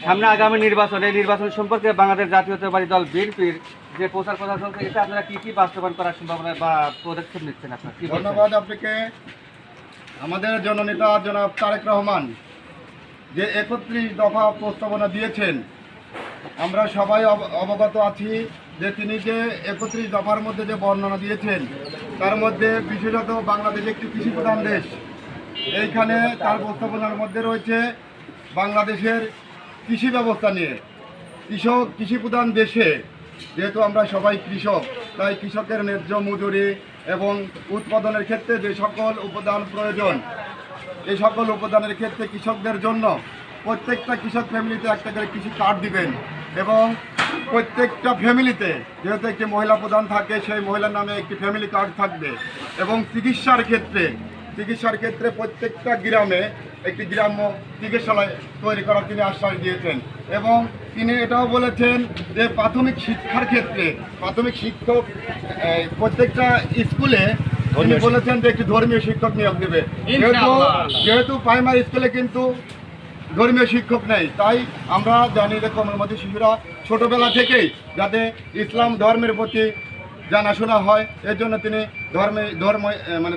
সামনে আগামী নির্বাচন, এই নির্বাচন সম্পর্কে বাংলাদেশ জাতীয়তাবাদী দল বিএনপির যে প্রচার প্রচার চলছে, এটা আপনারা কি কি বাস্তবায়ন করার সম্ভাবনা বা পদক্ষেপ নিচ্ছেন আপনারা? কি বলছেন? ধন্যবাদ আপনাকে। আমাদের জননেতা জনাব তারেক রহমান যে 31 দফা প্রস্তাবনা দিয়েছেন, আমরা সবাই অবগত আছি যে তিনি যে 31 দফার মধ্যে যে বর্ণনা দিয়েছেন, তার মধ্যে বিশেষত বাংলাদেশ একটি কৃষিপ্রধান দেশ। এইখানে তার প্রস্তাবনার মধ্যে রয়েছে বাংলাদেশের কৃষি ব্যবস্থা নিয়ে। কৃষিপ্রধান দেশে যেহেতু আমরা সবাই কৃষক, তাই কৃষকের ন্যায্য মজুরি এবং উৎপাদনের ক্ষেত্রে যে সকল উপাদান প্রয়োজন, এই সকল উপাদানের ক্ষেত্রে কৃষকদের জন্য প্রত্যেকটা কৃষক ফ্যামিলিতে একটা করে কৃষি কার্ড দিবেন এবং প্রত্যেকটা ফ্যামিলিতে যেহেতু একটি মহিলা প্রধান থাকে, সেই মহিলার নামে একটি ফ্যামিলি কার্ড থাকবে এবং চিকিৎসার ক্ষেত্রে প্রত্যেকটা গ্রামে একটি গ্রাম্য চিকিৎসালয় তৈরি করার তিনি আশ্বাস দিয়েছেন। এবং তিনি এটাও বলেছেন যে প্রাথমিক শিক্ষার ক্ষেত্রে প্রাথমিক শিক্ষক প্রত্যেকটা স্কুলে তিনি বলেছেন যে একটি ধর্মীয় শিক্ষক নিয়োগ দেবে। যেহেতু প্রাইমারি স্কুলে কিন্তু ধর্মীয় শিক্ষক নেই, তাই আমরা জানি যে কমলমতি শিশুরা ছোটোবেলা থেকেই যাতে ইসলাম ধর্মের প্রতি জানাশোনা হয়, এর জন্য তিনি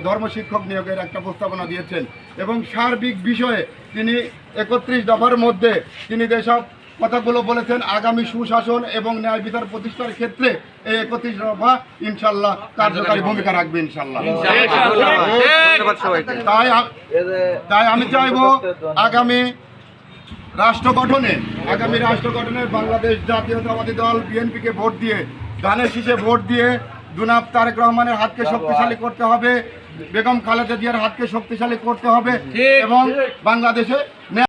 ধর্ম শিক্ষক নিয়োগের একটা প্রস্তাবনা দিয়েছেন। এবং সার্বিক বিষয়ে তিনি 31 দফার মধ্যে তিনি যেসব কথাগুলো বলেছেন, আগামী সুশাসন এবং ন্যায় বিচার প্রতিষ্ঠার ক্ষেত্রে এই 31 দফা ইনশাল্লাহ কার্যকারী ভূমিকা রাখবে ইনশাল্লাহ। তাই আমি চাইব আগামী রাষ্ট্র গঠনে বাংলাদেশ জাতীয়তাবাদী দল বিএনপিকে ভোট দিয়ে, ধানের শীষে ভোট দিয়ে জনাব তারেক রহমানের হাতকে শক্তিশালী করতে হবে, বেগম খালেদা জিয়ার হাতকে শক্তিশালী করতে হবে এবং বাংলাদেশে